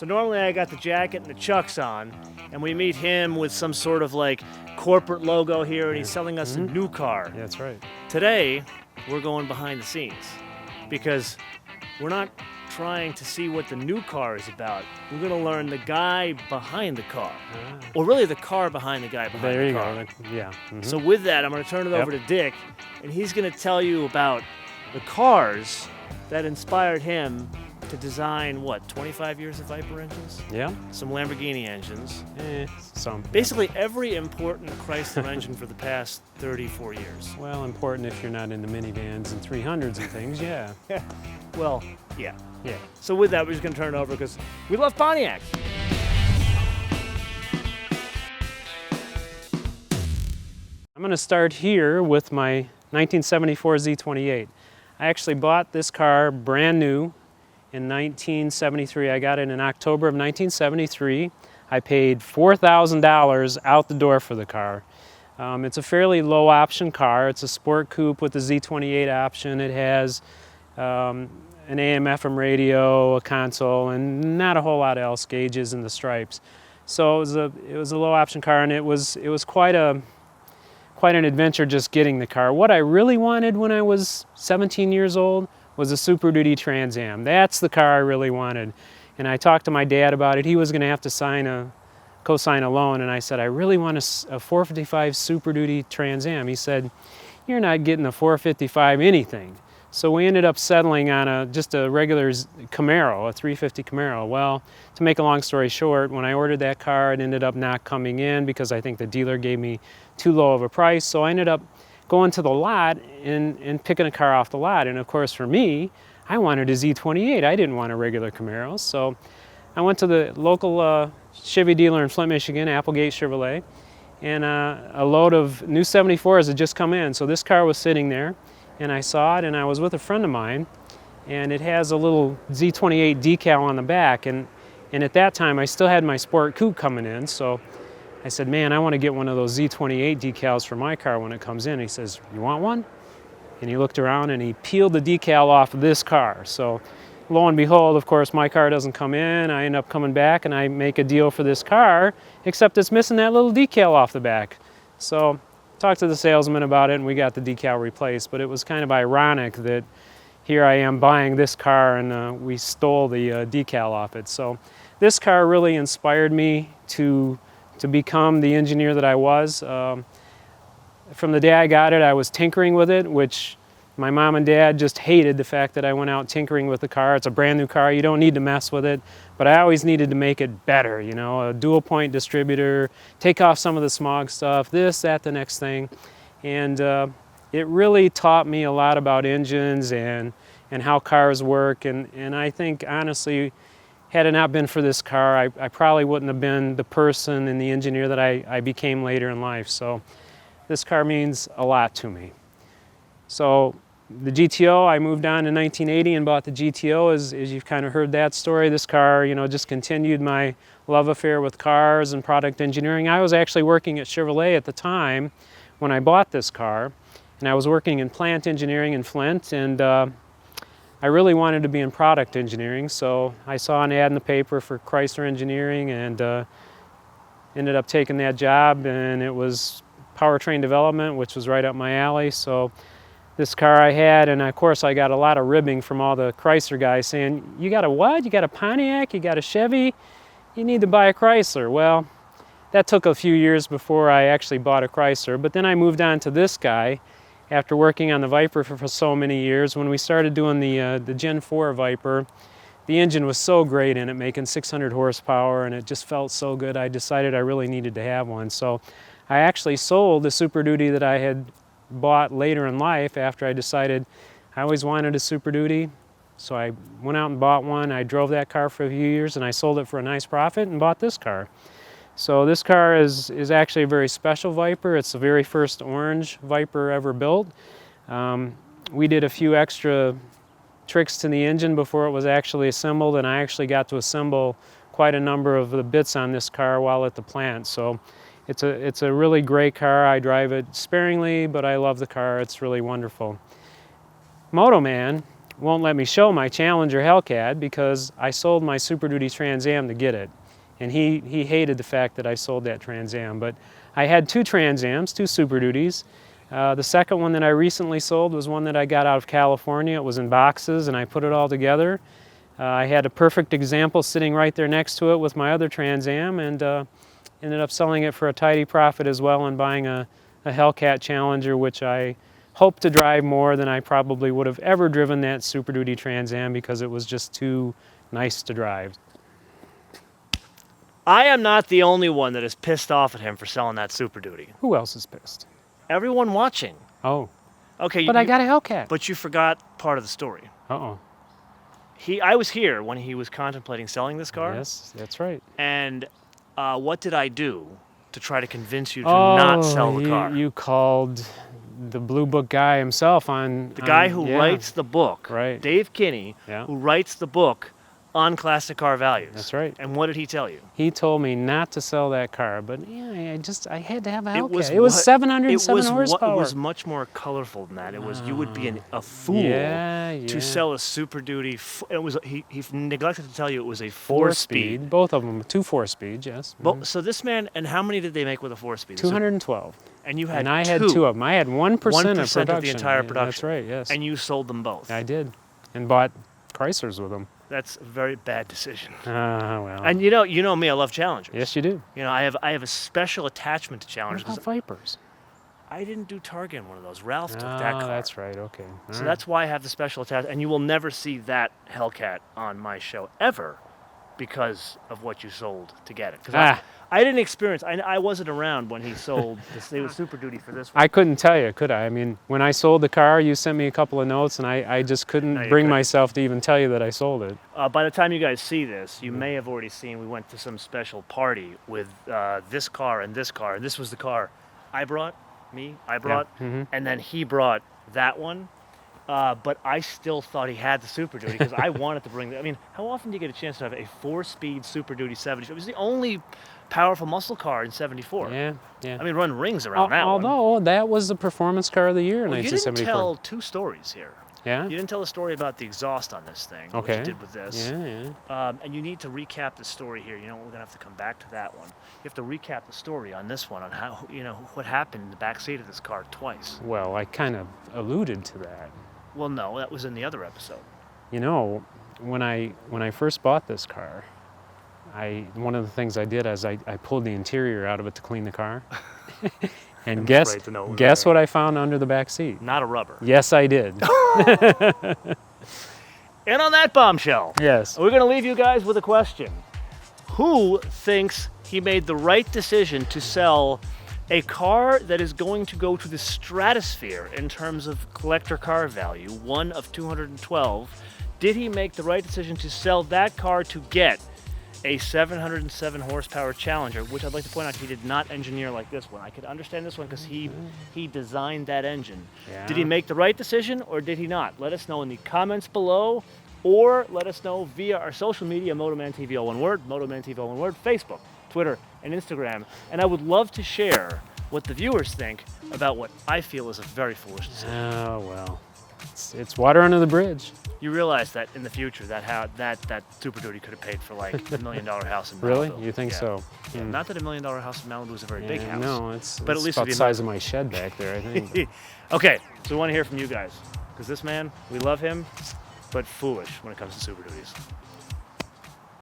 So normally I got the jacket and the chucks on, and we meet him with some sort of like corporate logo here, and he's selling us a new car. Yeah, that's right. Today, we're going behind the scenes because we're not trying to see what the new car is about. We're going to learn the guy behind the car, or really the car behind the guy behind there the you car. go. Yeah. So with that, I'm going to turn it over to Dick, and he's going to tell you about the cars that inspired him to design, what, 25 years of Viper engines? Yeah. Some Lamborghini engines. Some. Basically every important Chrysler engine for the past 34 years. Well, important if you're not into minivans and 300s and things, yeah. Well, yeah. Yeah. So with that, we're just going to turn it over because we love Pontiac. I'm going to start here with my 1974 Z28. I actually bought this car brand new in 1973. I got it in October of 1973. I paid $4,000 out the door for the car. It's a fairly low option car. It's a sport coupe with the Z28 option. It has an AM/FM radio, a console, and not a whole lot else, gauges and the stripes. So it was a low option car, and it was quite an adventure just getting the car. What I really wanted when I was 17 years old was a Super Duty Trans Am. That's the car I really wanted. And I talked to my dad about it. He was going to have to co-sign a loan, and I said, I really want a 455 Super Duty Trans Am. He said, you're not getting a 455 anything. So we ended up settling on just a regular Camaro, a 350 Camaro. Well, to make a long story short, when I ordered that car, it ended up not coming in because I think the dealer gave me too low of a price. So I ended up going to the lot and picking a car off the lot. And of course for me, I wanted a Z28. I didn't want a regular Camaro. So I went to the local Chevy dealer in Flint, Michigan, Applegate Chevrolet, and a load of new 74s had just come in. So this car was sitting there, and I saw it, and I was with a friend of mine, and it has a little Z28 decal on the back. And at that time, I still had my sport coupe coming in. So I said, man, I want to get one of those Z28 decals for my car when it comes in. He says, you want one? And he looked around and he peeled the decal off of this car. So lo and behold, of course, my car doesn't come in. I end up coming back and I make a deal for this car, except it's missing that little decal off the back. So talked to the salesman about it and we got the decal replaced. But it was kind of ironic that here I am buying this car and we stole the decal off it. So this car really inspired me to become the engineer that I was. From the day I got it, I was tinkering with it, which my mom and dad just hated the fact that I went out tinkering with the car. It's a brand new car, you don't need to mess with it, but I always needed to make it better, you know, a dual point distributor, take off some of the smog stuff, this, that, the next thing. And it really taught me a lot about engines and how cars work, and I think honestly, had it not been for this car, I probably wouldn't have been the person and the engineer that I became later in life. So this car means a lot to me. So the GTO, I moved on in 1980 and bought the GTO. As you've kind of heard that story, this car, you know, just continued my love affair with cars and product engineering. I was actually working at Chevrolet at the time when I bought this car, and I was working in plant engineering in Flint, and I really wanted to be in product engineering, so I saw an ad in the paper for Chrysler Engineering and ended up taking that job, and it was powertrain development, which was right up my alley. So this car I had, and of course I got a lot of ribbing from all the Chrysler guys saying, you got a what? You got a Pontiac? You got a Chevy? You need to buy a Chrysler. Well, that took a few years before I actually bought a Chrysler, but then I moved on to this guy. After working on the Viper for so many years, when we started doing the Gen 4 Viper, the engine was so great in it, making 600 horsepower, and it just felt so good. I decided I really needed to have one. So I actually sold the Super Duty that I had bought later in life after I decided I always wanted a Super Duty. So I went out and bought one. I drove that car for a few years, and I sold it for a nice profit and bought this car. So this car is actually a very special Viper. It's the very first orange Viper ever built. We did a few extra tricks to the engine before it was actually assembled, and I actually got to assemble quite a number of the bits on this car while at the plant. So it's a really great car. I drive it sparingly, but I love the car. It's really wonderful. MotoMan won't let me show my Challenger Hellcat because I sold my Super Duty Trans Am to get it. And he hated the fact that I sold that Trans Am. But I had 2 Trans Ams, 2 Super Duties. The second one that I recently sold was one that I got out of California. It was in boxes and I put it all together. I had a perfect example sitting right there next to it with my other Trans Am, and ended up selling it for a tidy profit as well and buying a Hellcat Challenger, which I hope to drive more than I probably would have ever driven that Super Duty Trans Am because it was just too nice to drive. I am not the only one that is pissed off at him for selling that Super Duty. Who else is pissed? Everyone watching. Oh. Okay. But I got a Hellcat. But you forgot part of the story. Uh-oh. I was here when he was contemplating selling this car. Yes, that's right. And what did I do to try to convince you to not sell the car? You called the Blue Book guy himself on... The guy who writes the book, right. Dave Kinney, who writes the book on classic car values. That's right. And what did he tell you? He told me not to sell that car, but yeah, I had to have a Hellcat. It was 707 horsepower. It was much more colorful than that. It was you would be a fool to sell a Super Duty. He neglected to tell you it was a 4-speed. Both of them, 2 4-speeds, yes. So this man, and how many did they make with a 4-speed? 212. And you had And I had 2 of them. I had 1% of production. of the entire production. That's right, yes. And you sold them both. I did, and bought Chryslers with them. That's a very bad decision. Well. And you know me, I love Challengers. Yes, you do. You know, I have a special attachment to Challengers. What about Vipers? I didn't do Target in one of those. Ralph took that car. That's right. Okay. So that's why I have the special attachment. And you will never see that Hellcat on my show ever because of what you sold to get it. Because I didn't experience. I wasn't around when he sold the Super Duty for this one. I couldn't tell you, could I? I mean, when I sold the car, you sent me a couple of notes, and I just couldn't bring myself to even tell you that I sold it. By the time you guys see this, you may have already seen we went to some special party with this car, and this was the car I brought, and then he brought that one. But I still thought he had the Super Duty because I wanted to bring. I mean, how often do you get a chance to have a 4-speed Super Duty 74? It was the only powerful muscle car in '74. Yeah. I mean, run rings around that one. Although that was the performance car of the year in 1974. You didn't tell 2 stories here. Yeah. You didn't tell a story about the exhaust on this thing, which you did with this. Yeah. And you need to recap the story here. You know, we're gonna have to come back to that one. You have to recap the story on this one, on how what happened in the back seat of this car twice. Well, I kind of alluded to that. Well, no, that was in the other episode. You know, when I first bought this car, one of the things I did is I pulled the interior out of it to clean the car. And guess what I found under the back seat? Not a rubber. Yes, I did. And on that bombshell, yes, we're going to leave you guys with a question. Who thinks he made the right decision to sell a car that is going to go to the stratosphere in terms of collector car value, one of 212? Did he make the right decision to sell that car to get a 707 horsepower Challenger, which I'd like to point out he did not engineer like this one. I could understand this one because he designed that engine. Yeah. Did he make the right decision or did he not? Let us know in the comments below, or let us know via our social media, MotoManTV, all one word, MotoManTV, all one word, Facebook, Twitter, and Instagram. And I would love to share what the viewers think about what I feel is a very foolish decision. Oh, well, it's water under the bridge. You realize that in the future that Super Duty could have paid for like $1 million house in Malibu. Really? You think so? Yeah. Not that $1 million house in Malibu is a very big house. No, it's at least about the size of my shed back there, I think. Okay, so we want to hear from you guys. Because this man, we love him, but foolish when it comes to Super Duties.